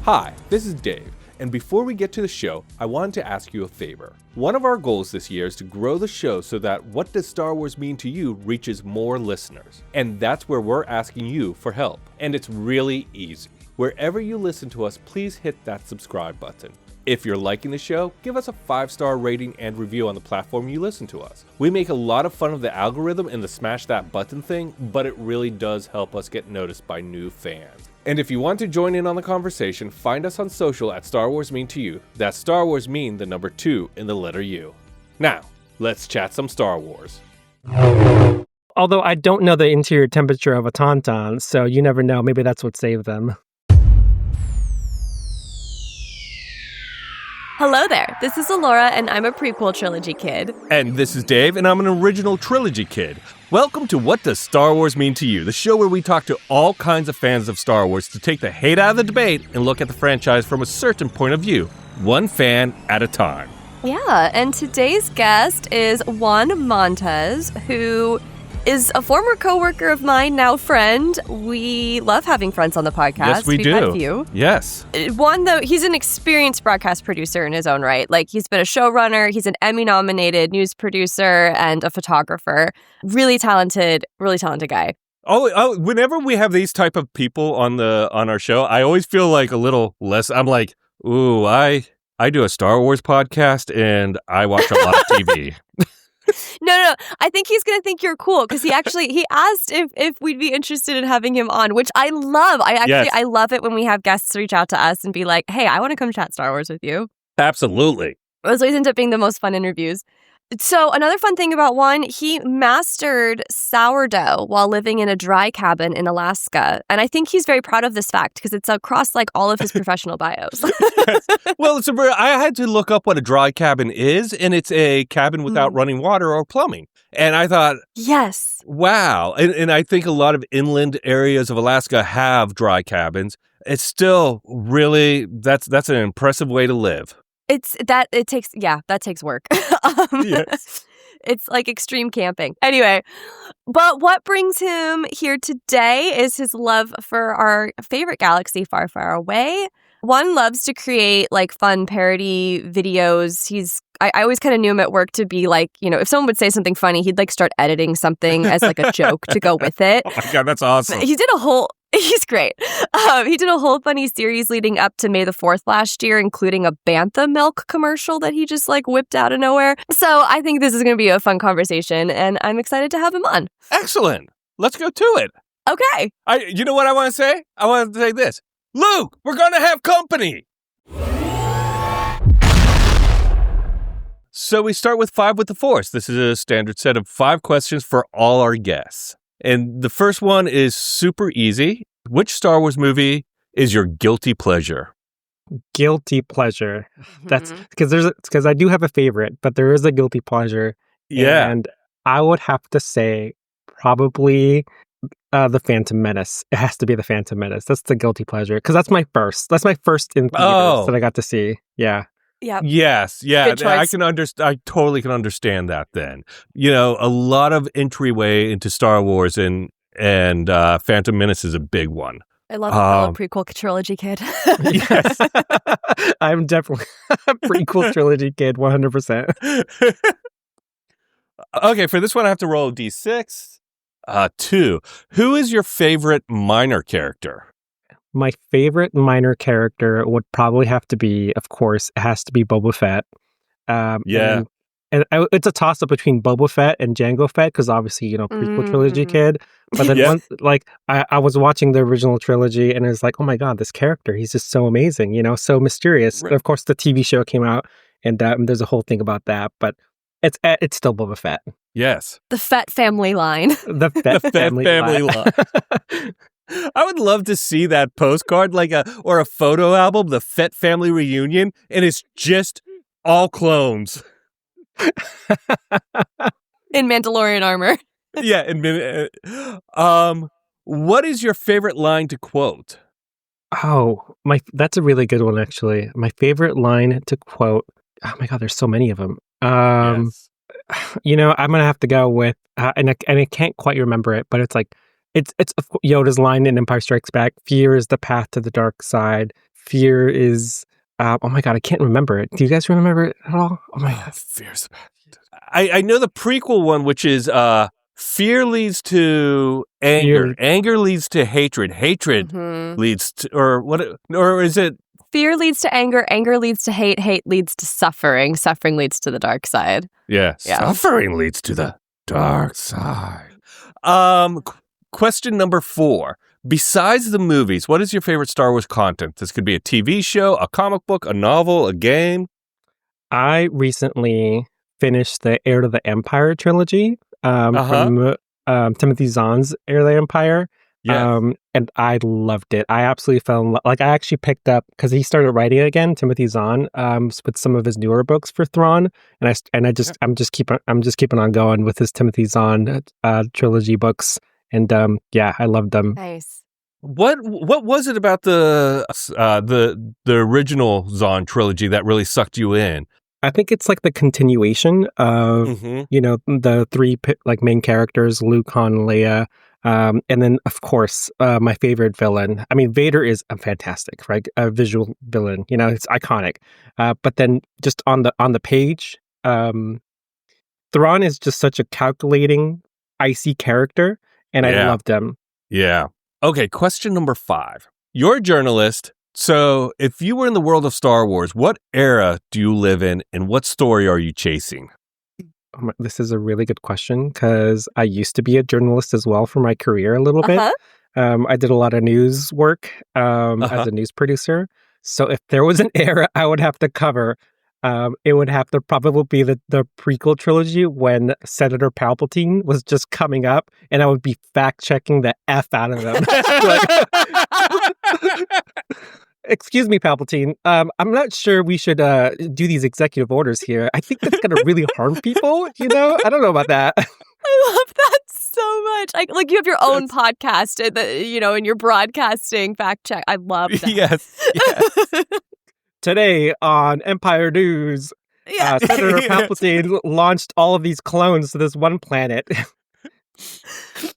Hi, this is Dave, and before we get to the show, I wanted to ask you a favor. One of our goals this year is to grow the show so that What Does Star Wars Mean to You reaches more listeners. And that's where we're asking you for help. And it's really easy. Wherever you listen to us, please hit that subscribe button. If you're liking the show, give us a 5-star rating and review on the platform you listen to us. We make a lot of fun of the algorithm and the smash that button thing, but it really does help us get noticed by new fans. And if you want to join in on the conversation, find us on social at Star Wars Mean to You. That's Star Wars Mean, the number 2 in the letter U. Now, let's chat some Star Wars. Although I don't know the interior temperature of a Tauntaun, so you never know. Maybe that's what saved them. Hello there, this is Alora, and I'm a prequel trilogy kid. And this is Dave, and I'm an original trilogy kid. Welcome to What Does Star Wars Mean to You, the show where we talk to all kinds of fans of Star Wars to take the hate out of the debate and look at the franchise from a certain point of view, one fan at a time. Yeah, and today's guest is Juan Montes, who is a former coworker of mine, now friend. We love having friends on the podcast. Yes, we do. We've had a few. Yes. Juan, though, he's an experienced broadcast producer in his own right. Like, he's been a showrunner, he's an Emmy-nominated news producer, and a photographer. Really talented guy. Oh, whenever we have these type of people on our show, I always feel like a little less. I'm like, ooh, I do a Star Wars podcast and I watch a lot of TV. No. I think he's going to think you're cool because he asked if we'd be interested in having him on, which I love. I love it when we have guests reach out to us and be like, hey, I want to come chat Star Wars with you. Absolutely. Those always end up being the most fun interviews. So another fun thing about Juan, he mastered sourdough while living in a dry cabin in Alaska. And I think he's very proud of this fact because it's across like all of his professional bios. Yes. Well, I had to look up what a dry cabin is, and it's a cabin without running water or plumbing. And I thought, yes, wow. And I think a lot of inland areas of Alaska have dry cabins. It's still really, that's an impressive way to live. That takes work. Yes. It's like extreme camping. Anyway, but what brings him here today is his love for our favorite galaxy far, far away. Juan loves to create like fun parody videos. I always kind of knew him at work to be like, if someone would say something funny, he'd like start editing something as like a joke to go with it. Oh my God, that's awesome. He's great. He did a whole funny series leading up to May the 4th last year, including a Bantha milk commercial that he just like whipped out of nowhere. So I think this is going to be a fun conversation, and I'm excited to have him on. Excellent. Let's go to it. Okay. You know what I want to say? I want to say this. Luke, we're going to have company. So we start with 5 with the Force. This is a standard set of 5 questions for all our guests. And the first one is super easy. Which Star Wars movie is your guilty pleasure? Guilty pleasure. That's because I do have a favorite, but there is a guilty pleasure. Yeah. And I would have to say probably the Phantom Menace. It has to be the Phantom Menace. That's the guilty pleasure because that's my first. That's my first in theaters that I got to see. Yeah. Yeah. Yes. Yeah. Good choice. I totally can understand that then. A lot of entryway into Star Wars and Phantom Menace is a big one. I love a prequel trilogy kid. Yes. I'm definitely a prequel trilogy kid, 100%. Okay, for this one I have to roll a D6. 2. Who is your favorite minor character? My favorite minor character would probably have to be, of course, it has to be Boba Fett. Yeah. And it's a toss-up between Boba Fett and Jango Fett, because obviously, prequel trilogy kid. But then I was watching the original trilogy, and it's like, oh my God, this character, he's just so amazing, so mysterious. Right. And of course, the TV show came out, and there's a whole thing about that, but it's still Boba Fett. Yes. The Fett family line. The Fett family line. I would love to see that postcard, or a photo album, the Fett family reunion, and it's just all clones. In Mandalorian armor. Yeah. What is your favorite line to quote? Oh, that's a really good one, actually. My favorite line to quote. Oh my God, there's so many of them. Yes. I'm gonna have to go with, and I can't quite remember it, but it's like it's Yoda's line in Empire Strikes Back. Fear is the path to the dark side. Fear is. Oh my god, I can't remember it. Do you guys remember it at all? Oh my god, Fear's. I know the prequel one, which is fear leads to anger. Anger leads to hatred. Hatred leads to, or is it? Fear leads to anger. Anger leads to hate. Hate leads to suffering. Suffering leads to the dark side. Yeah. Suffering leads to the dark side. Question number 4. Besides the movies, what is your favorite Star Wars content? This could be a TV show, a comic book, a novel, a game. I recently finished the Heir to the Empire trilogy from Timothy Zahn's Heir to the Empire. Yes. And I loved it. I absolutely fell in love. Like, I actually picked up, because he started writing again, Timothy Zahn, with some of his newer books for Thrawn, I'm just keeping on going with his Timothy Zahn trilogy books, and I loved them. Nice. What was it about the original Zahn trilogy that really sucked you in? I think it's like the continuation of the 3 main characters, Luke, Han, and Leia. And then, of course, my favorite villain. I mean, Vader is a fantastic, right? A visual villain. It's iconic. But then, just on the page, Thrawn is just such a calculating, icy character, and I loved him. Yeah. Okay. Question number 5. You're a journalist, so if you were in the world of Star Wars, what era do you live in, and what story are you chasing? This is a really good question, because I used to be a journalist as well for my career a little bit. I did a lot of news work as a news producer. So if there was an era I would have to cover, it would have to probably be the prequel trilogy when Senator Palpatine was just coming up, and I would be fact-checking the F out of them. Excuse me, Palpatine. I'm not sure we should do these executive orders here. I think that's going to really harm people, I don't know about that. I love that so much. Like you have your own podcast, and you're broadcasting fact check. I love that. Yes. Today on Empire News, Senator Palpatine launched all of these clones to this one planet.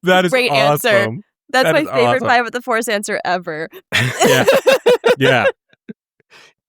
That is great awesome. Answer. That's my favorite awesome. 5 with the Force answer ever. Yeah.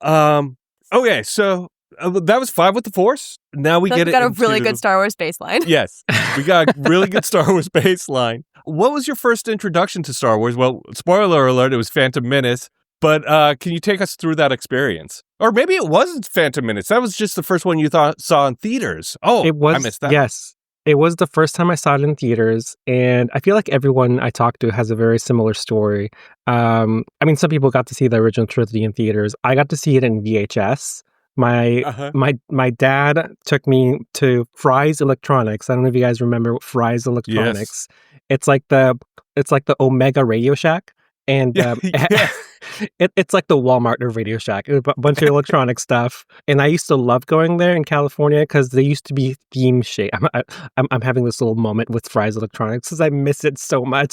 Okay, so that was 5 with the Force. Now we got a really good Star Wars baseline. Yes, we got a really good Star Wars baseline. What was your first introduction to Star Wars? Well, spoiler alert, it was Phantom Menace. But can you take us through that experience? Or maybe it wasn't Phantom Menace. That was just the first one you saw in theaters. Oh, I missed that. Yes. It was the first time I saw it in theaters, and I feel like everyone I talked to has a very similar story. Some people got to see the original trilogy in theaters. I got to see it in VHS. My dad took me to Fry's Electronics. I don't know if you guys remember Fry's Electronics. Yes. It's like the Omega Radio Shack. And it's like the Walmart of Radio Shack. A bunch of electronic stuff. And I used to love going there in California because they used to be theme shaped. I'm having this little moment with Fry's Electronics because I miss it so much.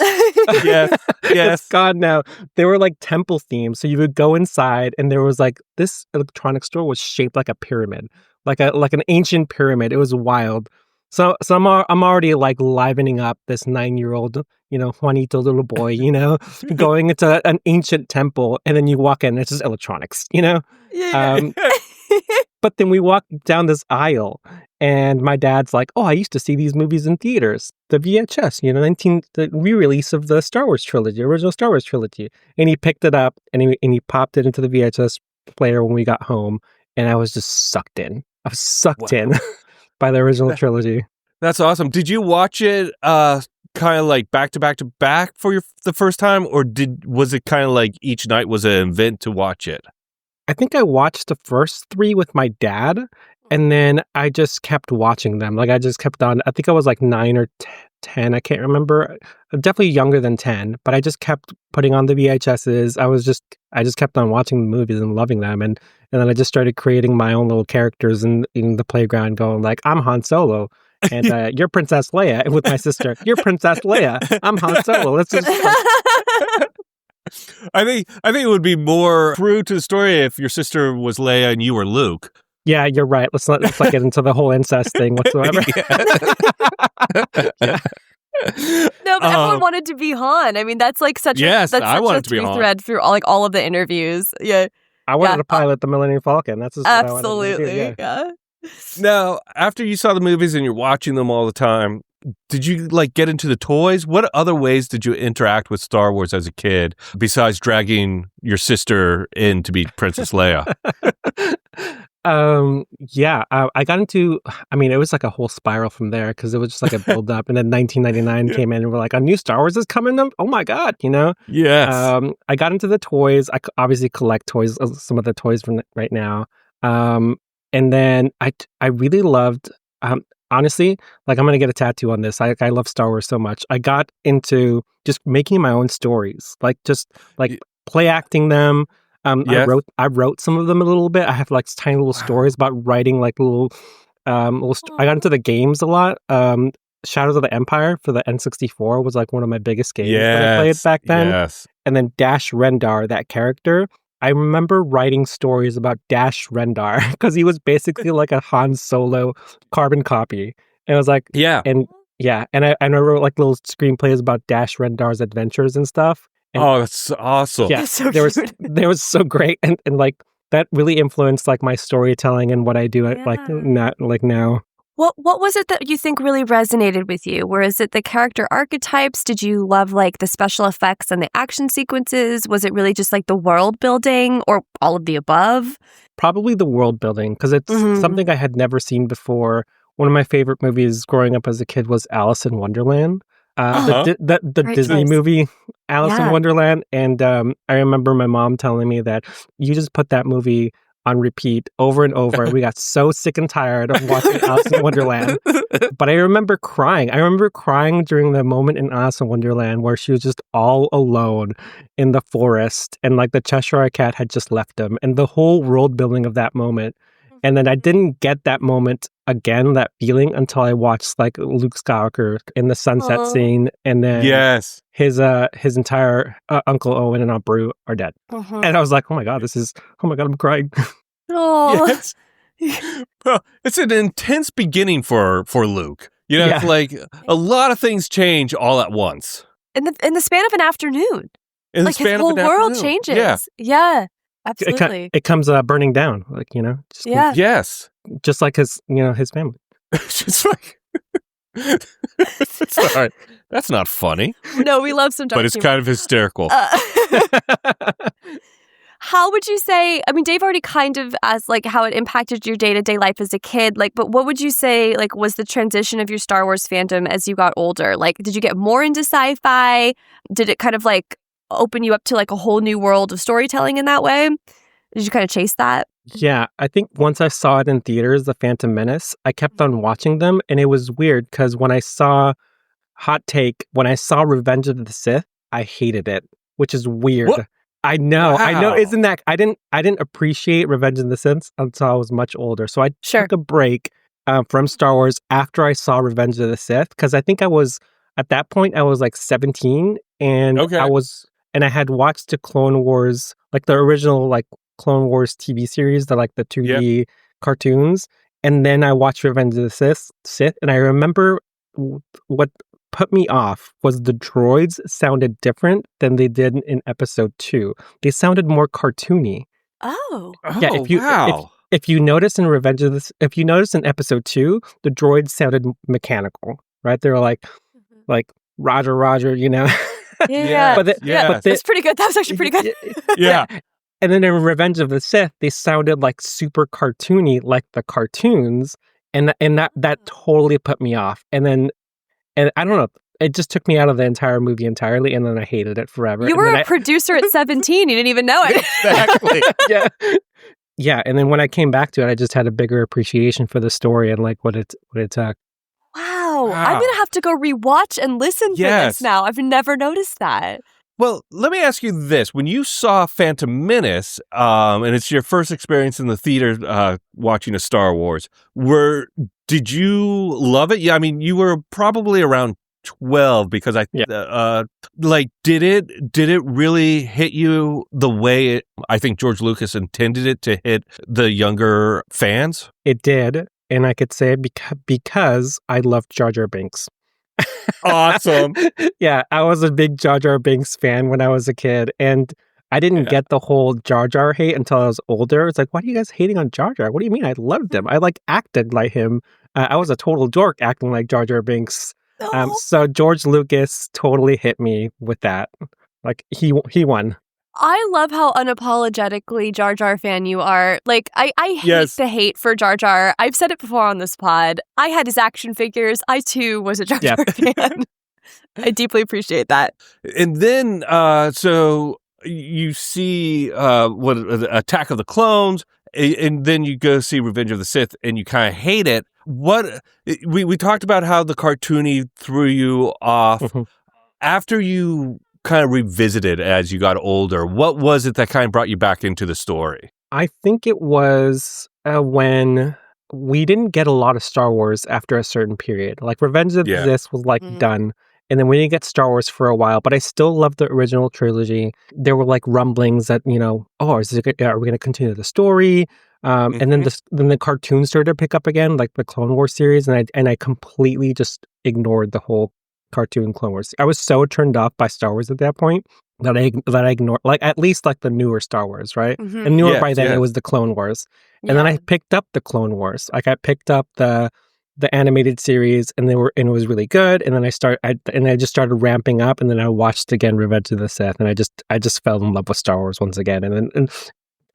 Yes. It's gone now. They were like temple themed. So you would go inside and there was like this electronic store was shaped like a pyramid, like an ancient pyramid. It was wild. So I'm already like livening up this 9-year-old, Juanito little boy, going into an ancient temple, and then you walk in, and it's just electronics, Yeah. But then we walk down this aisle, and my dad's like, "Oh, I used to see these movies in theaters, the VHS, the re-release of the Star Wars trilogy, original Star Wars trilogy," and he picked it up and he popped it into the VHS player when we got home, and I was just sucked in. I was sucked in. By the original trilogy. That's awesome. Did you watch it kind of like back to back to back for the first time, or was it kind of like each night was an event to watch it? I think I watched the first 3 with my dad, and then I just kept watching them. Like I just kept on. I think I was like 9 or 10. I can't remember. I'm definitely younger than 10, but I just kept putting on the VHSs. I just kept on watching the movies and loving them, and then I just started creating my own little characters in the playground, going like, I'm Han Solo, and you're Princess Leia, with my sister. You're Princess Leia. I'm Han Solo. Let's just. I think it would be more true to the story if your sister was Leia and you were Luke. Yeah, you're right. Let's not get into the whole incest thing whatsoever. Yeah. No, but everyone wanted to be Han. I mean, that's like such yes, a I wanted to be Han. thread through all of the interviews. Yeah, I wanted to pilot the Millennium Falcon. That's just absolutely. What I wanted to do. Yeah. Now, after you saw the movies and you're watching them all the time, did you like get into the toys? What other ways did you interact with Star Wars as a kid besides dragging your sister in to be Princess Leia? I got into, I mean, it was like a whole spiral from there because it was just like a build up. And then 1999 came in and we're like, a new Star Wars is coming up. Oh my God, you know? Yes. I got into the toys. I obviously collect toys, some of the toys from right now. And then I really loved, honestly, like I'm going to get a tattoo on this. I love Star Wars so much. I got into just making my own stories, like just like play acting them. Yes. I wrote some of them a little bit. I have like tiny little stories about writing like little I got into the games a lot. Shadows of the Empire for the N64 was like one of my biggest games that I played back then. Yes. And then Dash Rendar, that character, I remember writing stories about Dash Rendar because he was basically like a Han Solo carbon copy. And I was like, and I wrote like little screenplays about Dash Rendar's adventures and stuff. And that's awesome. Yeah, so they was so great, and like that really influenced like my storytelling and what I do like now. What was it that you think really resonated with you? Was it the character archetypes? Did you love like the special effects and the action sequences? Was it really just like the world building or all of the above? Probably the world building because it's something I had never seen before. One of my favorite movies growing up as a kid was Alice in Wonderland. The Disney movie Alice in Wonderland, and I remember my mom telling me that you just put that movie on repeat over and over. We got so sick and tired of watching Alice in Wonderland. But I remember crying. During the moment in Alice in Wonderland where she was just all alone in the forest, and like the Cheshire Cat had just left him, and the whole world building of that moment. And then I didn't get that moment again, that feeling, until I watched like Luke Skywalker in the sunset scene, and then his entire Uncle Owen and Aunt Beru are dead, and I was like, oh my God, I'm crying. Oh, well, it's an intense beginning for Luke. You know, it's like a lot of things change all at once in the span of an afternoon. His whole world changes. Yeah. Absolutely. It comes burning down, like, you know. Yes. Just like his family. Just like. Sorry, that's not funny. No, we love some dark but it's humor. kind of hysterical. How would you say, I mean, Dave already kind of asked like how it impacted your day-to-day life as a kid, like, but what would you say like was the transition of your Star Wars fandom as you got older? Like, did you get more into sci-fi? Did it kind of like open you up to like a whole new world of storytelling in that way? Did you kind of chase that? Yeah, I think once I saw it in theaters, The Phantom Menace, I kept on watching them, and it was weird because when I saw Revenge of the Sith, I hated it, which is weird. What? I know. Wow. Isn't that I didn't appreciate Revenge of the Sith until I was much older. So I took a break from Star Wars after I saw Revenge of the Sith, because I think at that point I was like 17, and I had watched the Clone Wars, like the original like Clone Wars TV series, the 2D cartoons, and then I watched Revenge of the Sith, and I remember what put me off was the droids sounded different than they did in episode 2. They sounded more cartoony. Oh. Yeah, if you notice in episode 2, the droids sounded mechanical, right? They were like Roger, you know. Yeah. That's pretty good. That was actually pretty good. Yeah. And then in Revenge of the Sith, they sounded like super cartoony, like the cartoons, and that totally put me off. And I don't know, it just took me out of the entire movie entirely, and then I hated it forever. You were a producer at 17. You didn't even know it. Exactly. Yeah. And then when I came back to it, I just had a bigger appreciation for the story and like what it took. Wow. I'm going to have to go rewatch and listen to this now. I've never noticed that. Well, let me ask you this. When you saw Phantom Menace, and it's your first experience in the theater watching a Star Wars, did you love it? Yeah, I mean, you were probably around 12 because did it really hit you the way I think George Lucas intended it to hit the younger fans? It did, and I could say it because I loved JarJar Binks. Awesome. Yeah, I was a big JarJar Binks fan when I was a kid, and I didn't get the whole Jar Jar hate until I was older. It's like, why are you guys hating on Jar Jar? What do you mean? I loved him. I like acted like him. I was a total dork acting like Jar Jar Binks. So George Lucas totally hit me with that. Like he won. I love how unapologetically Jar Jar fan you are. Like, I hate the hate for Jar Jar. I've said it before on this pod. I had his action figures. I, too, was a Jar Jar fan. I deeply appreciate that. And then, so you see Attack of the Clones, and then you go see Revenge of the Sith, and you kind of hate it. We talked about how the cartoony threw you off. Mm-hmm. After you kind of revisited as you got older, what was it that kind of brought you back into the story? I think it was when we didn't get a lot of Star Wars after a certain period. Like Revenge of the Sith was done. And then we didn't get Star Wars for a while, but I still loved the original trilogy. There were like rumblings that, are we going to continue the story? And then the cartoons started to pick up again, like the Clone Wars series. And I completely just ignored the whole cartoon Clone Wars. I was so turned off by Star Wars at that point that I ignored, like at least like the newer Star Wars, right? Mm-hmm. And newer by then it was the Clone Wars. And then I picked up the Clone Wars. Like I picked up the animated series, and it was really good. And then I just started ramping up, and then I watched again Revenge of the Sith, and I just fell in love with Star Wars once again. And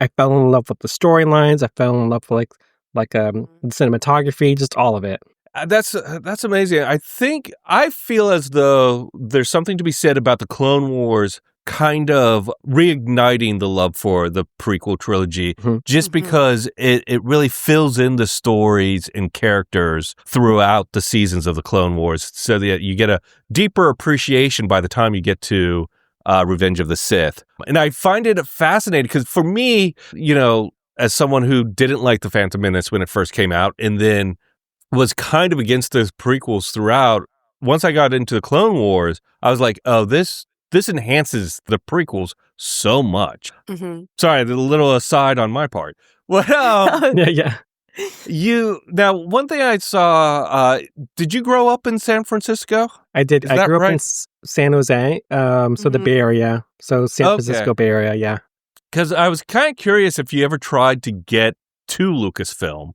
I fell in love with the storylines. I fell in love with the cinematography, just all of it. That's amazing. I feel as though there's something to be said about the Clone Wars kind of reigniting the love for the prequel trilogy, just because it really fills in the stories and characters throughout the seasons of the Clone Wars, so that you get a deeper appreciation by the time you get to Revenge of the Sith. And I find it fascinating because for me, as someone who didn't like the Phantom Menace when it first came out, and then was kind of against the prequels throughout, once I got into the Clone Wars, I was like, oh, this enhances the prequels so much. Mm-hmm. Sorry, a little aside on my part. Well, yeah. Now, one thing I saw, did you grow up in San Francisco? I did. I grew up in San Jose, so the Bay Area. So San Francisco Bay Area, yeah. Because I was kind of curious if you ever tried to get to Lucasfilm,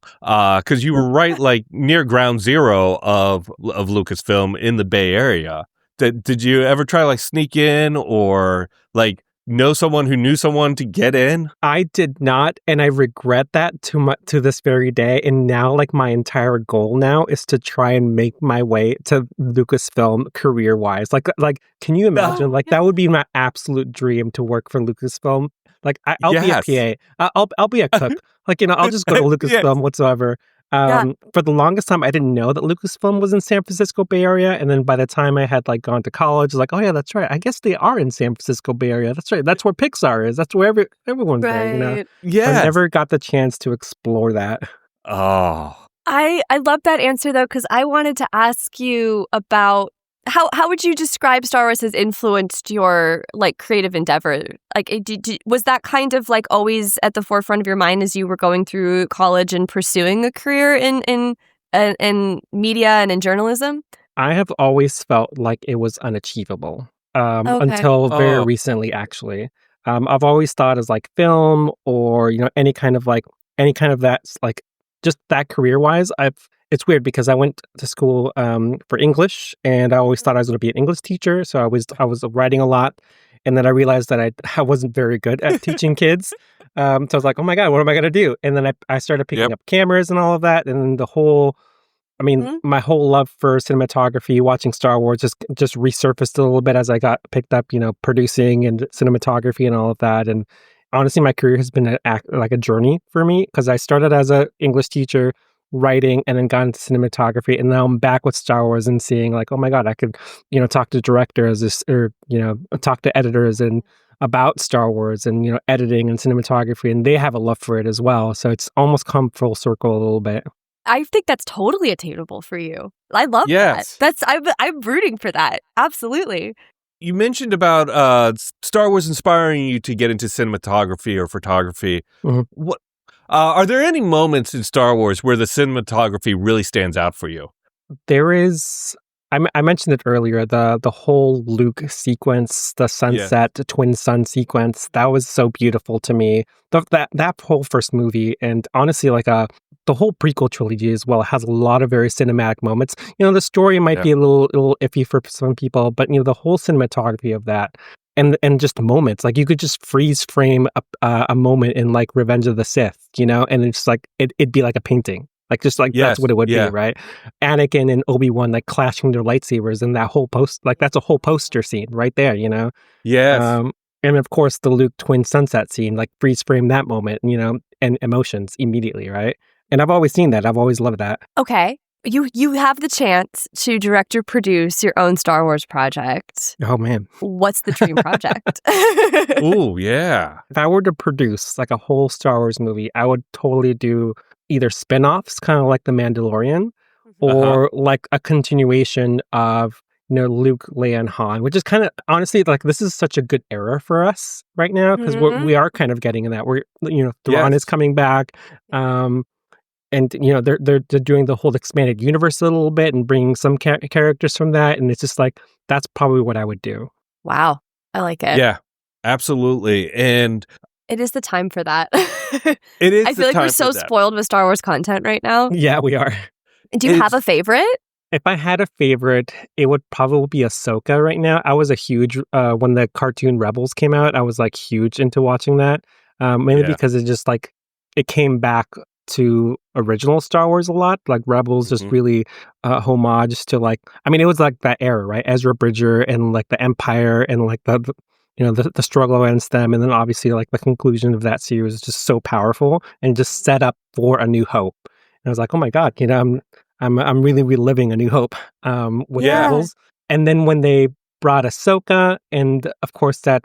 because you were right like near ground zero of Lucasfilm in the Bay Area. Did you ever try like sneak in or like know someone who knew someone to get in? I did not, and I regret that to this very day. And now, like my entire goal now is to try and make my way to Lucasfilm career-wise. Like, can you imagine? Like that would be my absolute dream to work for Lucasfilm. Like I'll be a PA. I'll be a cook. Like I'll just go to Lucasfilm whatsoever. For the longest time, I didn't know that Lucasfilm was in San Francisco Bay Area, and then by the time I had like gone to college, like, oh yeah, that's right. I guess they are in San Francisco Bay Area. That's right. That's where Pixar is. That's where everyone's there. Yeah. I never got the chance to explore that. Oh, I love that answer though, because I wanted to ask you about how would you describe Star Wars has influenced your like creative endeavor? Like, was that kind of like always at the forefront of your mind as you were going through college and pursuing a career in media and in journalism? I have always felt like it was unachievable until very recently, actually. I've always thought as like film or any kind of that's like just that career wise. It's weird because I went to school for English, and I always thought I was going to be an English teacher. So I was writing a lot, and then I realized that I wasn't very good at teaching kids. So I was like, oh my God, what am I going to do? And then I started picking up cameras and all of that, and my whole love for cinematography, watching Star Wars just resurfaced a little bit as I got picked up, producing and cinematography and all of that. And honestly, my career has been like a journey for me because I started as an English teacher, writing, and then got into cinematography, and now I'm back with Star Wars and seeing like, oh my God, I could talk to directors or talk to editors and about Star Wars and editing and cinematography, and they have a love for it as well. So it's almost come full circle a little bit. I think that's totally attainable for you. I love that. I'm rooting for that. Absolutely. You mentioned about Star Wars inspiring you to get into cinematography or photography. Mm-hmm. What are there any moments in Star Wars where the cinematography really stands out for you? There is I mentioned it earlier, the whole Luke sequence, the sunset, the twin sun sequence, that was so beautiful to me. That whole first movie, and honestly, like the whole prequel trilogy as well, has a lot of very cinematic moments. The story might be a little iffy for some people, but the whole cinematography of that, and just moments, like you could just freeze frame a moment in like Revenge of the Sith, and it's like it'd be like a painting. Like, just like, that's what it would be, right? Anakin and Obi-Wan, like, clashing their lightsabers, and that whole that's a whole poster scene right there, Yes. And of course, the Luke twin sunset scene, like, freeze frame that moment, and emotions immediately, right? And I've always seen that. I've always loved that. Okay. You have the chance to direct or produce your own Star Wars project. Oh, man. What's the dream project? Ooh, yeah. If I were to produce, like, a whole Star Wars movie, I would totally do either spin-offs, kind of like The Mandalorian, or like a continuation of, Luke, Leia, and Han, which is kind of, honestly, like, this is such a good era for us right now, because we are kind of getting in that. We're, Thrawn is coming back, and, they're doing the whole expanded universe a little bit and bringing some characters from that, and it's just like, that's probably what I would do. Wow. I like it. Yeah, absolutely. And it is the time for that. It is. I feel like we're so spoiled with Star Wars content right now. Yeah, we are. Do you have a favorite? If I had a favorite, it would probably be Ahsoka right now. I was a huge, when the cartoon Rebels came out, I was like huge into watching that. Mainly because it just like, it came back to original Star Wars a lot. Like Rebels just really homage to like, I mean, it was like that era, right? Ezra Bridger and like the Empire and like the struggle against them, and then obviously like the conclusion of that series is just so powerful and just set up for A New Hope. And I was like, oh my God, I'm really reliving A New Hope with Rebels. And then when they brought Ahsoka, and of course that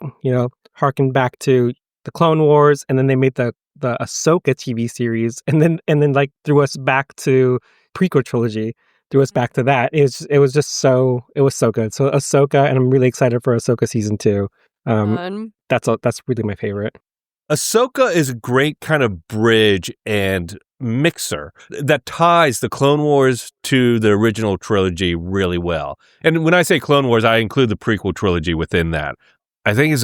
harkened back to the Clone Wars, and then they made the Ahsoka TV series, and then like threw us back to prequel trilogy. Threw us back to that. It was so good. So Ahsoka, and I'm really excited for Ahsoka season 2. That's really my favorite. Ahsoka is a great kind of bridge and mixer that ties the Clone Wars to the original trilogy really well. And when I say Clone Wars, I include the prequel trilogy within that. I think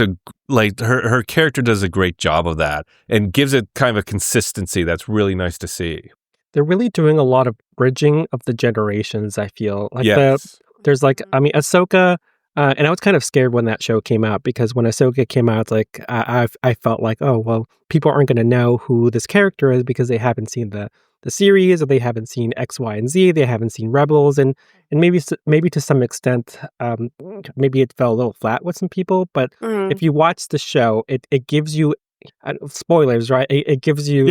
her character does a great job of that and gives it kind of a consistency that's really nice to see. They're really doing a lot of bridging of the generations, I feel. Like there's like, I mean, Ahsoka, and I was kind of scared when that show came out, because when Ahsoka came out, like I felt like, oh, well, people aren't going to know who this character is because they haven't seen the series, or they haven't seen X, Y, and Z, they haven't seen Rebels, and maybe to some extent, maybe it fell a little flat with some people. But if you watch the show, it gives you spoilers, right? It gives you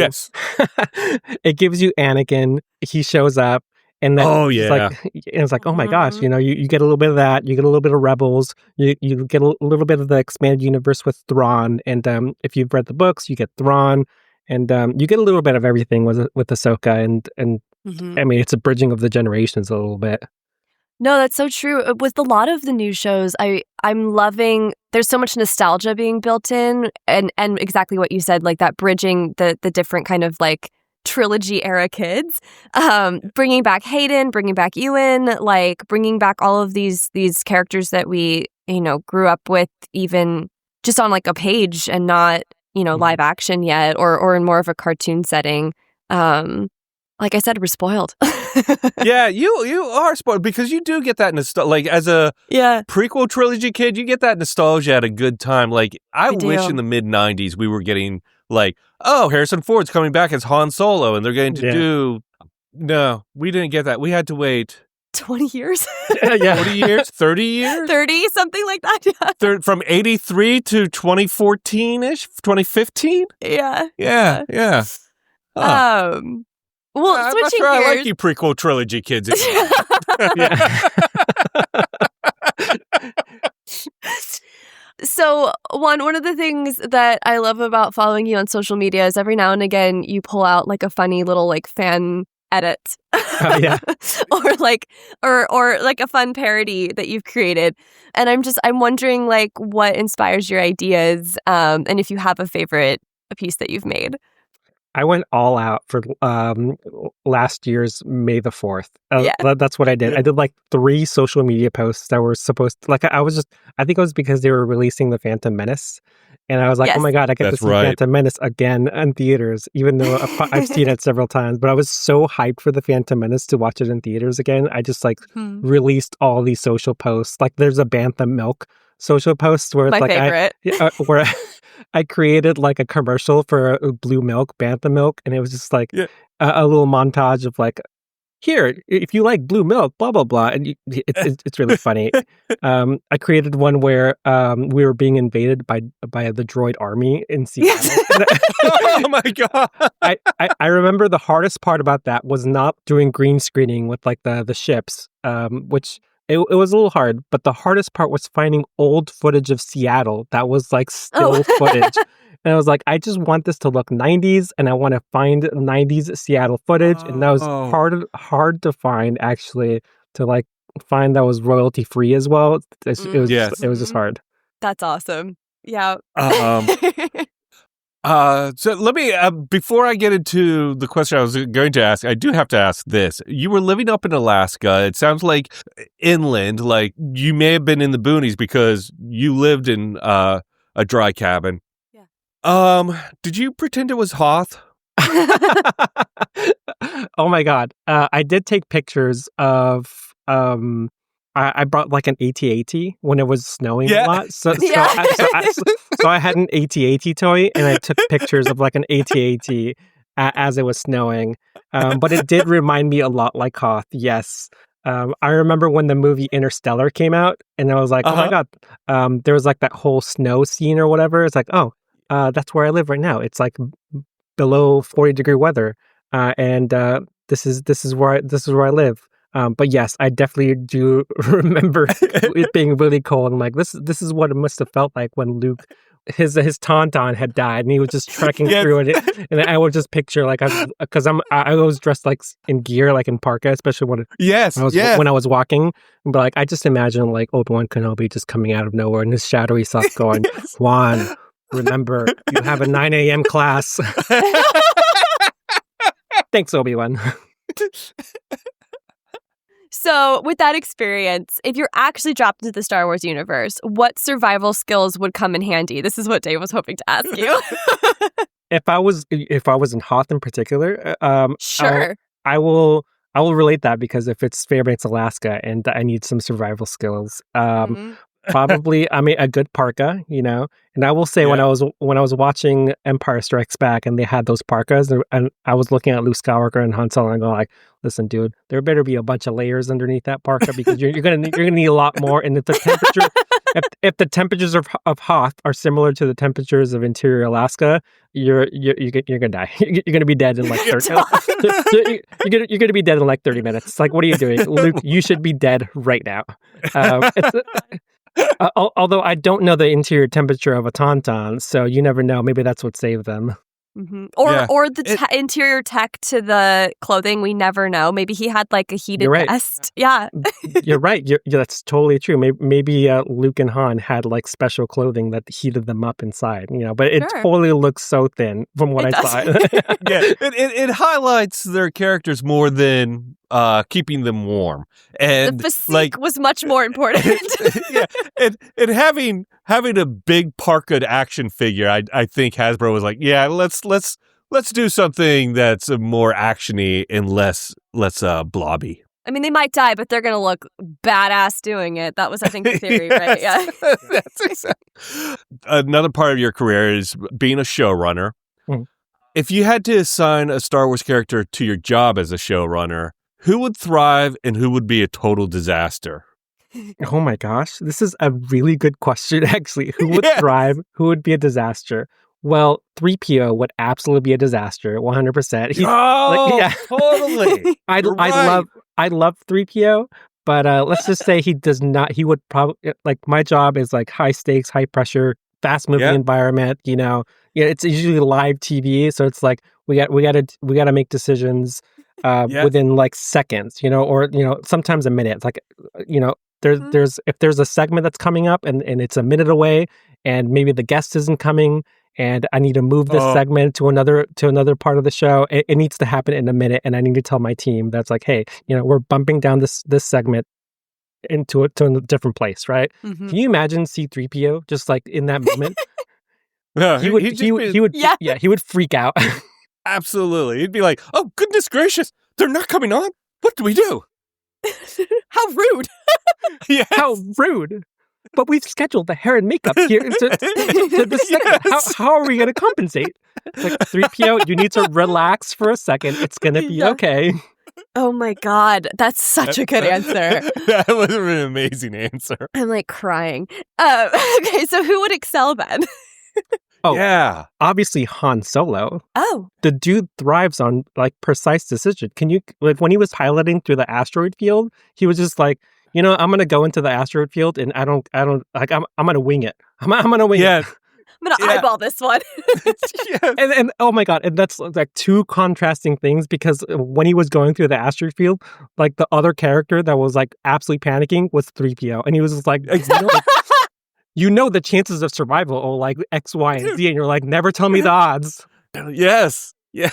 it gives you Anakin. He shows up. And then it's like, oh my gosh, you get a little bit of that, you get a little bit of Rebels, you get a little bit of the expanded universe with Thrawn, and if you've read the books, you get Thrawn, and you get a little bit of everything with Ahsoka, and I mean, it's a bridging of the generations a little bit. No, that's so true. With a lot of the new shows, I'm loving, there's so much nostalgia being built in, and exactly what you said, like that bridging the different kind of like trilogy era kids, bringing back Hayden, bringing back Ewan, like bringing back all of these characters that we grew up with, even just on like a page and not live action yet, or in more of a cartoon setting. Like I said, we're spoiled. Yeah, you are spoiled, because you do get that nostalgia. Like as a prequel trilogy kid, you get that nostalgia at a good time. Like I wish in the mid 90s we were getting like, oh, Harrison Ford's coming back as Han Solo, and they're going to do. No, we didn't get that. We had to wait 20 years. 40 years, 30 years, 30, something like that. Yeah. From 83 to 2014-ish, 2015. Yeah. Huh. Well, I'm switching not sure gears. I like you prequel trilogy kids. So, one of the things that I love about following you on social media is every now and again you pull out like a funny little like fan edit, or like a fun parody that you've created, and I'm wondering like what inspires your ideas, and if you have a favorite piece that you've made. I went all out for last year's May the 4th. Yeah. That's what I did. I did like 3 social media posts that were supposed to, like, I think it was because they were releasing the Phantom Menace. And I was like, Yes. oh my God, I get to That's see right. Phantom Menace again in theaters, even though I've seen it several times. But I was so hyped for the Phantom Menace to watch it in theaters again. I just like released all these social posts. Like there's a Bantha Milk social post where it's My like favorite. where I created like a commercial for blue milk, Bantha Milk, and it was just like a little montage of like, here, if you like blue milk, blah blah blah, and it's really funny. I created one where we were being invaded by the droid army in Seattle. Oh my God! I remember the hardest part about that was not doing green screening with like the ships, which. It was a little hard, but the hardest part was finding old footage of Seattle that was like still footage. And I was like, I just want this to look 90s, and I want to find 90s Seattle footage. And that was hard to find, actually, to like find that was royalty free as well. It was just hard. That's awesome. Yeah. So let me, before I get into the question I was going to ask, I do have to ask this. You were living up in Alaska. It sounds like inland, like you may have been in the boonies because you lived in a dry cabin. Yeah. Did you pretend it was Hoth? Oh my God. I did take pictures of, I brought like an AT-AT when it was snowing a lot. So I had an AT-AT toy, and I took pictures of like an AT-AT as it was snowing. But it did remind me a lot like Hoth, yes. I remember when the movie Interstellar came out, and I was like, oh my God, there was like that whole snow scene or whatever. It's like, that's where I live right now. It's like below 40-degree weather. And this is where I live. But yes, I definitely do remember it being really cold. I'm like, this is what it must have felt like when Luke, his Tauntaun had died, and he was just trekking through it. And I would just picture like, because I was dressed like in gear, like in parka, especially when I was walking. But like, I just imagine like Obi-Wan Kenobi just coming out of nowhere in his shadowy self, going, Juan, remember you have a 9 a.m. class. Thanks, Obi-Wan. So, with that experience, if you're actually dropped into the Star Wars universe, what survival skills would come in handy? This is what Dave was hoping to ask you. If I was in Hoth in particular, sure, I will relate that, because if it's Fairbanks, Alaska, and I need some survival skills, probably a good parka, And I will say, when I was watching Empire Strikes Back and they had those parkas, and I was looking at Luke Skywalker and Han Solo, and going like, listen, dude, there better be a bunch of layers underneath that parka, because you're gonna need a lot more. And if the temperature, if the temperatures of Hoth are similar to the temperatures of interior Alaska, you're gonna die. You're gonna be dead in like 30. You're gonna be dead in like 30 minutes. It's like, what are you doing, Luke? You should be dead right now. Although I don't know the interior temperature of a Tauntaun, so you never know. Maybe that's what saved them. Mm-hmm. Or the interior tech to the clothing, we never know. Maybe he had like a heated vest. Yeah. You're right. That's totally true. Maybe Luke and Han had like special clothing that heated them up inside, but it totally looks so thin from what I saw. Yeah, it highlights their characters more than keeping them warm. And the physique was much more important. Yeah, and having a big parked action figure, I think Hasbro was like, yeah, let's do something that's more actiony and less blobby. I mean, they might die, but they're gonna look badass doing it. That was, I think, the theory, right? Yeah. That's exactly. Another part of your career is being a showrunner. If you had to assign a Star Wars character to your job as a showrunner, who would thrive and who would be a total disaster? Oh my gosh, this is a really good question, actually. Who would thrive? Who would be a disaster? Well, 3PO would absolutely be a disaster, 100%. Totally. I love 3PO, but let's just say he does not. He would probably, like, my job is like high stakes, high pressure, fast moving environment. It's usually live TV, so it's like we got to make decisions within like seconds, or sometimes a minute. It's like, there's if there's a segment that's coming up and it's a minute away, and maybe the guest isn't coming, and I need to move this segment to another part of the show. It needs to happen in a minute, and I need to tell my team that's like, hey, we're bumping down this segment to a different place, right? Mm-hmm. Can you imagine C-3PO just like in that moment? No, he would freak out. Absolutely. He'd be like, "Oh, goodness gracious, they're not coming on? What do we do?" How rude. Yes. How rude. But we've scheduled the hair and makeup here to the second. Yes. How are we going to compensate? It's like, 3PO, you need to relax for a second. It's going to be okay. Oh my God. That's such a good answer. That was an amazing answer. I'm like crying. Okay, so who would excel then? Oh, yeah. Obviously Han Solo. Oh. The dude thrives on like precise decision. Can you, like, when he was piloting through the asteroid field, he was just like, I'm going to go into the asteroid field and I don't like, I'm going to wing it. I'm going to wing it. I'm going to eyeball this one. Yes. And oh my God. And that's like two contrasting things, because when he was going through the asteroid field, like the other character that was like absolutely panicking was 3PO. And he was just like, the chances of survival are like X, Y, and Z. And you're like, never tell me the odds. Yes. Yeah.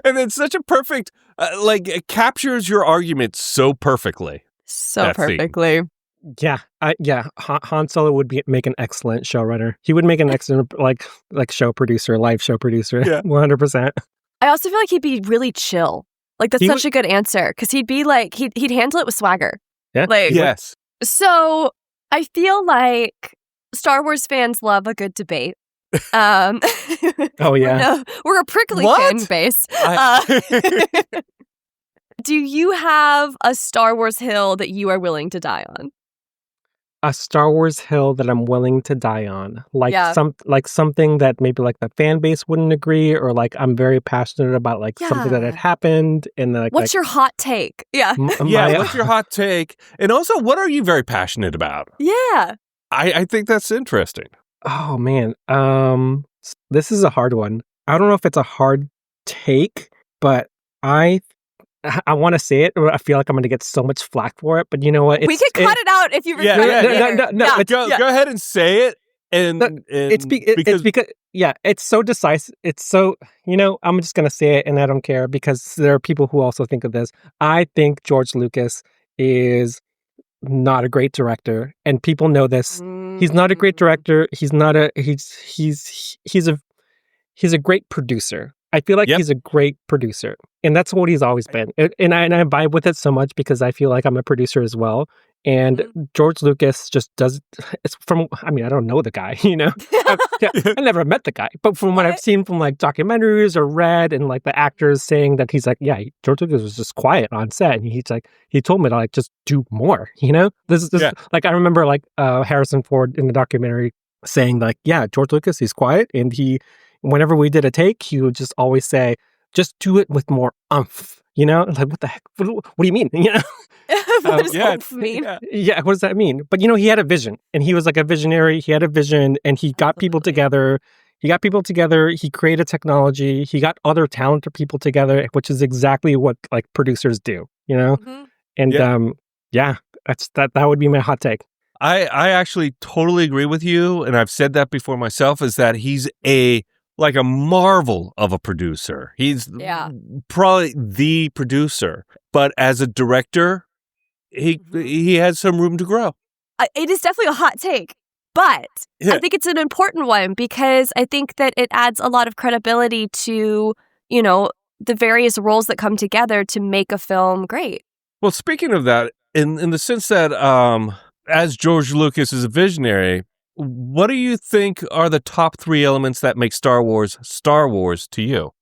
And it's such a perfect, it captures your argument so perfectly. So perfectly. Yeah. Han Solo would make an excellent showrunner. He would make an excellent like show producer, live show producer. Yeah. 100%. I also feel like he'd be really chill. Like that's such a good answer, because he'd be like he'd handle it with swagger. Yeah. Like, yes. So I feel like Star Wars fans love a good debate. Oh yeah, we're a prickly fan base. Do you have a Star Wars hill that you are willing to die on? A Star Wars hill that I'm willing to die on, something that maybe like the fan base wouldn't agree, or like I'm very passionate about something that had happened. And what's your hot take? Yeah, what's your hot take? And also, what are you very passionate about? Yeah, I think that's interesting. Oh man, this is a hard one. I don't know if it's a hard take, but I want to say it, or I feel like I'm going to get so much flack for it. But you know what? We could cut it out if you regret it. No. Go ahead and say it. It's because it's so decisive. It's so, I'm just going to say it, and I don't care, because there are people who also think of this. I think George Lucas is not a great director, and people know this. He's not a great director. He's a great producer. I feel like he's a great producer, and that's what he's always been. And I vibe with it so much because I feel like I'm a producer as well. And George Lucas just does. I don't know the guy, I never met the guy, but from what I've seen from like documentaries or read, and like the actors saying that he's like, George Lucas was just quiet on set, and he's like, he told me to like just do more. This like, I remember like Harrison Ford in the documentary saying like, George Lucas, he's quiet, and whenever we did a take, he would just always say, just do it with more umph, like, what the heck, what do you mean? What does umph mean? Yeah, what does that mean? But he had a vision, and he was like a visionary. He had a vision, and he got people together. He created technology. He got other talented people together, which is exactly what like producers do, And that would be my hot take. I actually totally agree with you, and I've said that before myself, is that he's a marvel of a producer. He's probably the producer, but as a director, he has some room to grow. It is definitely a hot take, but I think it's an important one, because I think that it adds a lot of credibility to, the various roles that come together to make a film great. Well, speaking of that, in the sense that as George Lucas is a visionary, what do you think are the top 3 elements that make Star Wars to you?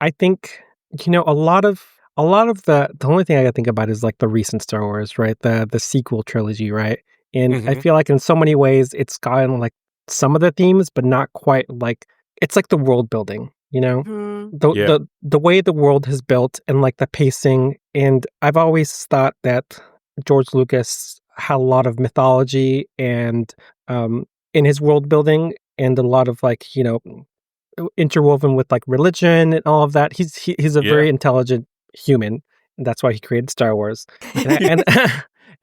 I think, a lot of the only thing I can think about is like the recent Star Wars, right? The sequel trilogy, right? And I feel like in so many ways it's gotten like some of the themes, but not quite like, it's like the world building, the way the world has built, and like the pacing. And I've always thought that George Lucas had a lot of mythology and in his world building, and a lot of like, interwoven with like religion and all of that. He's a very intelligent human, and that's why he created Star Wars.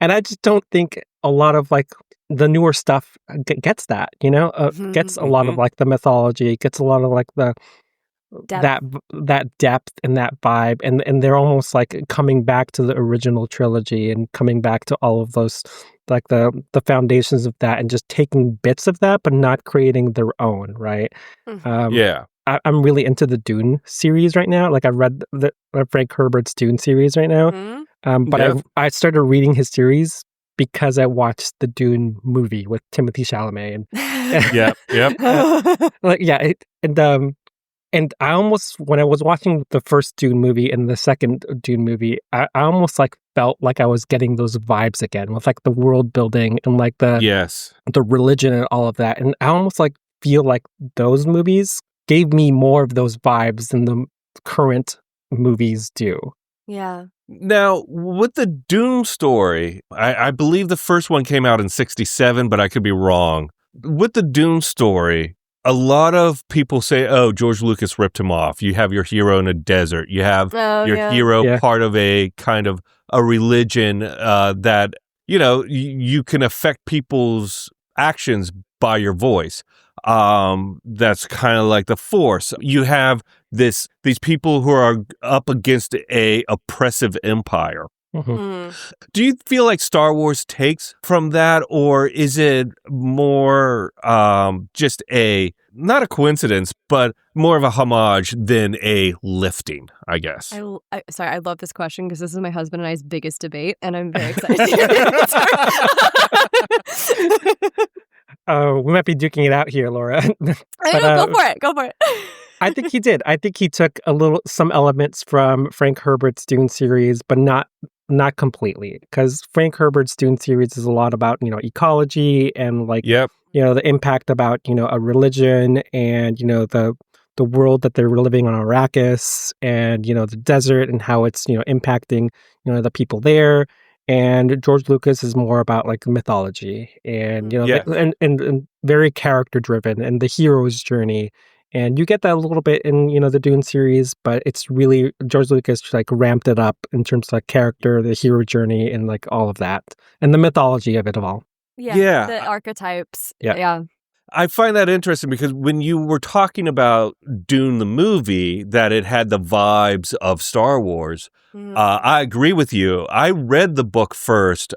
And I just don't think a lot of like the newer stuff gets that, gets a lot of like the mythology, it gets a lot of like the that depth and that vibe, and they're almost like coming back to the original trilogy and coming back to all of those like the foundations of that and just taking bits of that but not creating their own, right? I'm really into the Dune series right now. Like I read the Frank Herbert's Dune series right now, but I started reading his series because I watched the Dune movie with Timothée Chalamet, and I almost, when I was watching the first Dune movie and the second Dune movie, I almost like felt like I was getting those vibes again with like the world building and like the religion and all of that. And I almost like feel like those movies gave me more of those vibes than the current movies do. Yeah. Now, with the Dune story, I believe the first one came out in 1967, but I could be wrong. With the Dune story, a lot of people say, oh, George Lucas ripped him off. You have your hero in a desert. You have hero part of a kind of a religion that, you can affect people's actions by your voice. That's kind of like the Force. You have these people who are up against a oppressive empire. Do you feel like Star Wars takes from that, or is it more just not a coincidence, but more of a homage than a lifting, I guess? Sorry, I love this question because this is my husband and I's biggest debate, and I'm very excited to hear your answer. We might be duking it out here, Laura. Go for it. I think he did. I think he took some elements from Frank Herbert's Dune series, but not completely, because Frank Herbert's Dune series is a lot about, ecology and like, the impact about, a religion and, the world that they're living on Arrakis and, the desert and how it's, impacting, the people there. And George Lucas is more about like mythology and, and very character driven and the hero's journey. And you get that a little bit in, the Dune series, but it's really George Lucas like ramped it up in terms of like character, the hero journey, and like all of that, and the mythology of it all. Yeah. The archetypes. Yeah. I find that interesting because when you were talking about Dune the movie, that it had the vibes of Star Wars, I agree with you. I read the book first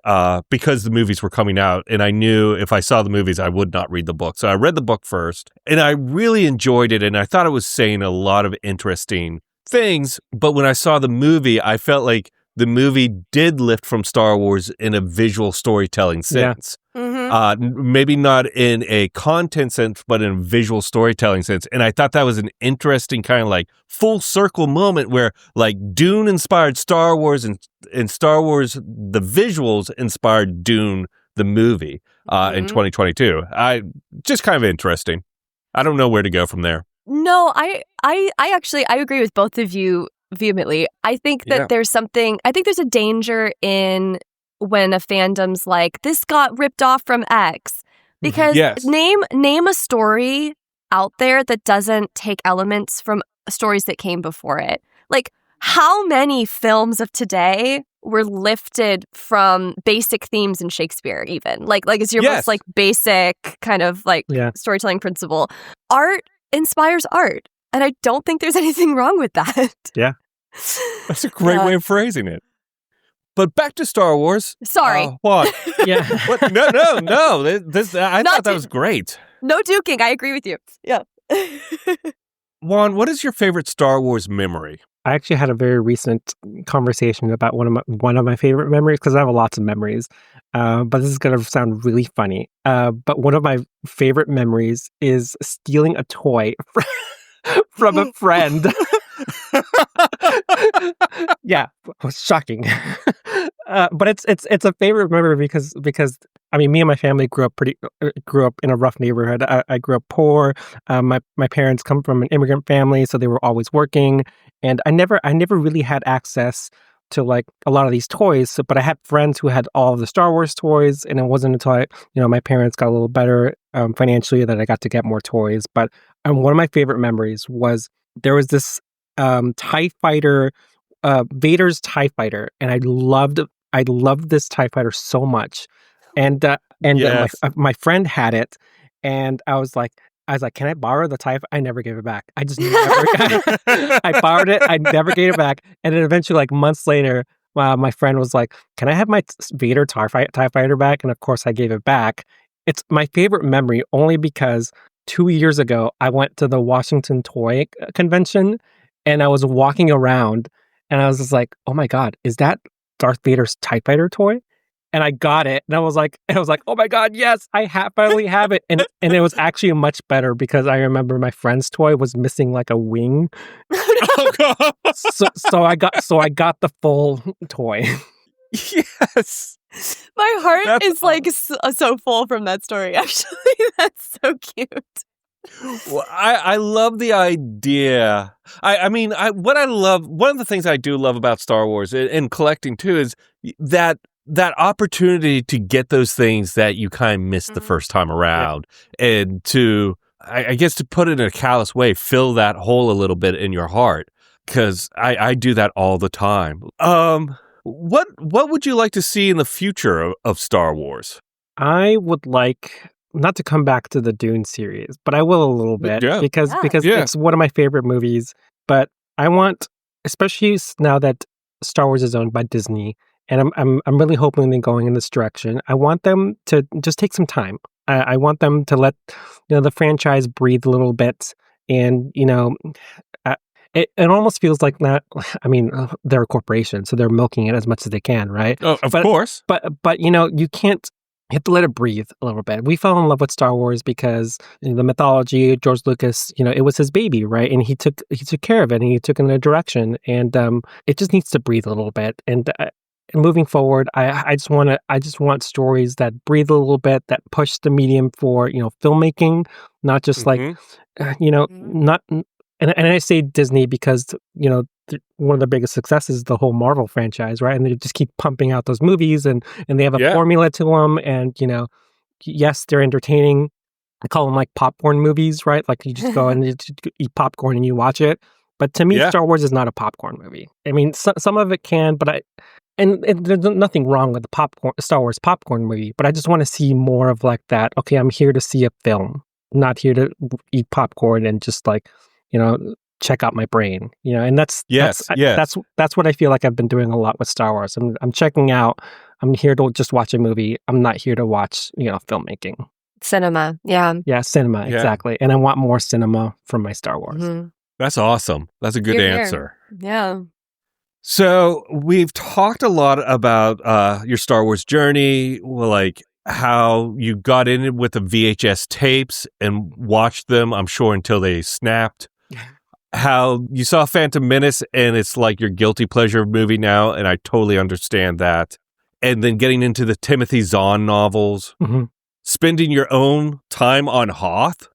because the movies were coming out, and I knew if I saw the movies, I would not read the book. So I read the book first, and I really enjoyed it, and I thought it was saying a lot of interesting things. But when I saw the movie, I felt like the movie did lift from Star Wars in a visual storytelling sense. Maybe not in a content sense, but in a visual storytelling sense. And I thought that was an interesting kind of like full circle moment where like Dune inspired Star Wars and Star Wars, the visuals inspired Dune, the movie in 2022. Just kind of interesting. I don't know where to go from there. No, I actually agree with both of you vehemently. I think that there's a danger in when a fandom's like, this got ripped off from X. Because name a story out there that doesn't take elements from stories that came before it. Like, how many films of today were lifted from basic themes in Shakespeare even? Like it's your most like basic kind of like storytelling principle. Art inspires art. And I don't think there's anything wrong with that. Yeah. That's a great way of phrasing it. But back to Star Wars. Sorry. What? What? No. I thought that was great. No duking. I agree with you. Yeah. Juan, what is your favorite Star Wars memory? I actually had a very recent conversation about one of my favorite memories, because I have lots of memories. But this is going to sound really funny. But one of my favorite memories is stealing a toy from a friend. Yeah, it was shocking. But it's a favorite memory because I mean, me and my family grew up in a rough neighborhood. I grew up poor. My parents come from an immigrant family, so they were always working, and I never really had access to like a lot of these toys. But I had friends who had all of the Star Wars toys, and it wasn't until my parents got a little better financially that I got to get more toys. But one of my favorite memories was there was this TIE fighter, Vader's TIE fighter, and I loved this TIE fighter so much. And And Yes. my friend had it, and I was like, can I borrow the TIE? I never gave it back. I just never I borrowed it. I never gave it back. And then eventually, like months later, my friend was like, can I have my Vader TIE Fighter back? And of course, I gave it back. It's my favorite memory only because 2 years ago, I went to the Washington Toy Convention, and I was walking around, and I was just like, oh my God, is that Darth Vader's TIE Fighter toy? And I got it, and I was like, oh my God, yes, I finally have it. And it was actually much better because I remember my friend's toy was missing like a wing. Oh God. So I got the full toy. Yes. My heart is like so full from that story, actually. That's so cute. Well, I love the idea. One of the things I do love about Star Wars and collecting too is that opportunity to get those things that you kind of missed the first time around, and to, I guess, to put it in a callous way, fill that hole a little bit in your heart, because I do that all the time. What would you like to see in the future of Star Wars? I would like not to come back to the Dune series, but I will a little bit because it's one of my favorite movies. But I want, especially now that Star Wars is owned by Disney, and I'm really hoping they're going in this direction. I want them to just take some time. I want them to let the franchise breathe a little bit, and it almost feels like that. I mean, they're a corporation, so they're milking it as much as they can, right? Oh, of course. But you can't. You have to let it breathe a little bit. We fell in love with Star Wars because the mythology, George Lucas, it was his baby, right? And he took care of it, and he took it in a direction, and it just needs to breathe a little bit. And moving forward, I just want stories that breathe a little bit, that push the medium for filmmaking, not just not. And I say Disney because one of the biggest successes is the whole Marvel franchise, right? And they just keep pumping out those movies, and they have a formula to them. And yes, they're entertaining. I call them like popcorn movies, right? Like you just go and you just eat popcorn and you watch it. But to me, Star Wars is not a popcorn movie. I mean, some of it can, but and there's nothing wrong with the Star Wars popcorn movie. But I just want to see more of like that. Okay, I'm here to see a film, not here to eat popcorn and just like check out my brain, and that's what I feel like I've been doing a lot with Star Wars. I'm checking out. I'm here to just watch a movie. I'm not here to watch, filmmaking. Cinema, yeah, cinema, exactly. And I want more cinema from my Star Wars. Mm-hmm. That's awesome. That's a good answer. Yeah. So we've talked a lot about your Star Wars journey, like how you got in it with the VHS tapes and watched them, I'm sure, until they snapped. How you saw Phantom Menace and it's like your guilty pleasure movie now, and I totally understand that. And then getting into the Timothy Zahn novels, spending your own time on Hoth.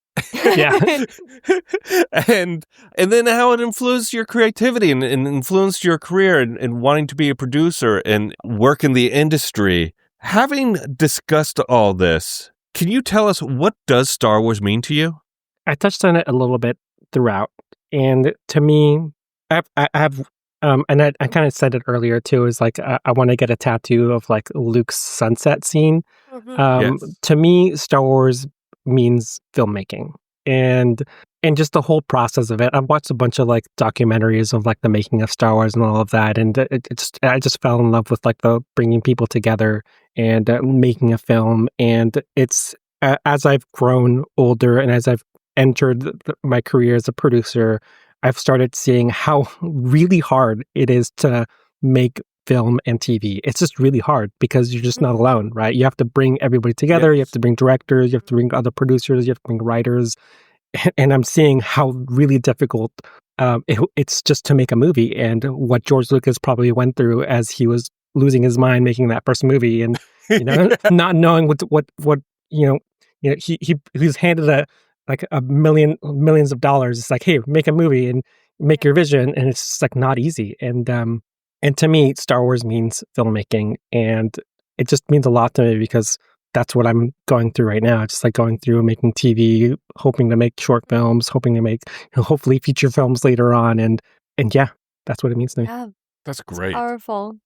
and then how it influenced your creativity and influenced your career and wanting to be a producer and work in the industry. Having discussed all this, can you tell us, what does Star Wars mean to you? I touched on it a little bit throughout. And to me, I have, and I kind of said it earlier too, is like, I want to get a tattoo of like Luke's sunset scene. To me, Star Wars means filmmaking and just the whole process of it. I've watched a bunch of like documentaries of like the making of Star Wars and all of that. And I just fell in love with like the bringing people together and making a film. And it's, as I've grown older and as I've entered my career as a producer, I've started seeing how really hard it is to make film and TV. It's just really hard because you're just not alone, right? You have to bring everybody together. You have to bring directors. You have to bring other producers. You have to bring writers. And I'm seeing how really difficult it's just to make a movie, and what George Lucas probably went through as he was losing his mind making that first movie, and not knowing what he was handed millions of dollars. It's like, hey, make a movie and make your vision, and it's just like not easy. And to me, Star Wars means filmmaking, and it just means a lot to me because that's what I'm going through right now. It's just like going through making TV, hoping to make short films, hoping to make hopefully feature films later on, and yeah, that's what it means to me. Yeah, that's great. Powerful.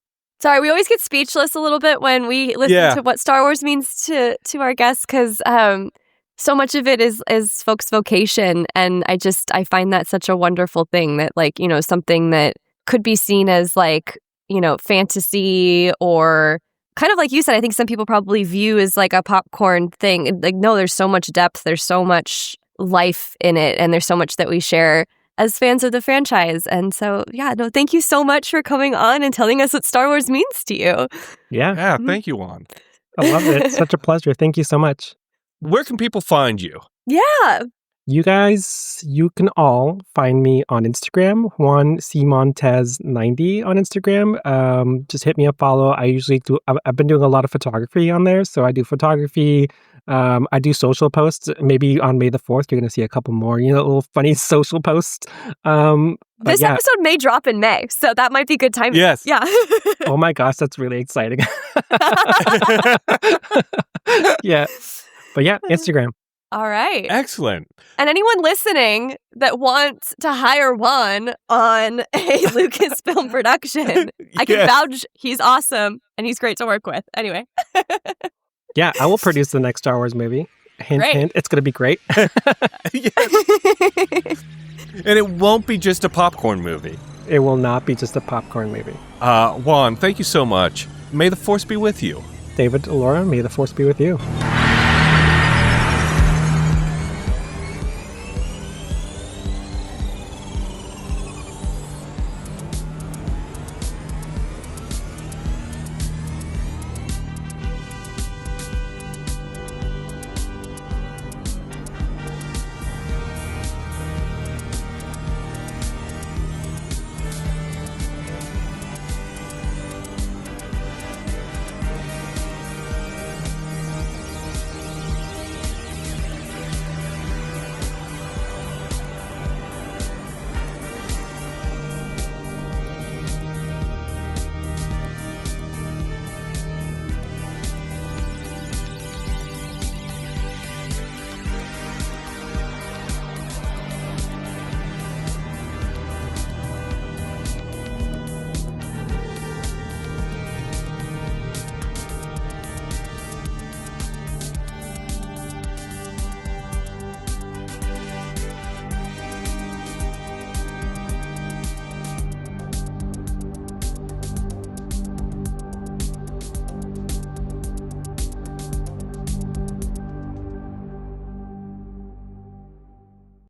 Sorry, we always get speechless a little bit when we listen to what Star Wars means to our guests, because so much of it is folks' vocation, and I find that such a wonderful thing, that like, you know, something that could be seen as like, you know, fantasy, or kind of like you said, I think some people probably view as like a popcorn thing. Like, no, there's so much depth, there's so much life in it, and there's so much that we share as fans of the franchise. And so, thank you so much for coming on and telling us what Star Wars means to you. Yeah. Thank you, Juan. I love it. It's such a pleasure. Thank you so much. Where can people find you? Yeah. You guys, you can all find me on Instagram, Juan C. Montes 90 on Instagram. Just hit me up, follow. I've been doing a lot of photography on there. So I do photography. I do social posts. Maybe on May the 4th, you're going to see a couple more, little funny social posts. This episode may drop in May, so that might be good timing. Yes. Yeah. Oh my gosh, that's really exciting. Yeah. But yeah, Instagram. All right. Excellent. And anyone listening that wants to hire Juan on a Lucasfilm production, I can vouch he's awesome and he's great to work with. Anyway. Yeah, I will produce the next Star Wars movie. Hint, hint. It's going to be great. And it won't be just a popcorn movie. It will not be just a popcorn movie. Juan, thank you so much. May the Force be with you. David, Laura, may the Force be with you.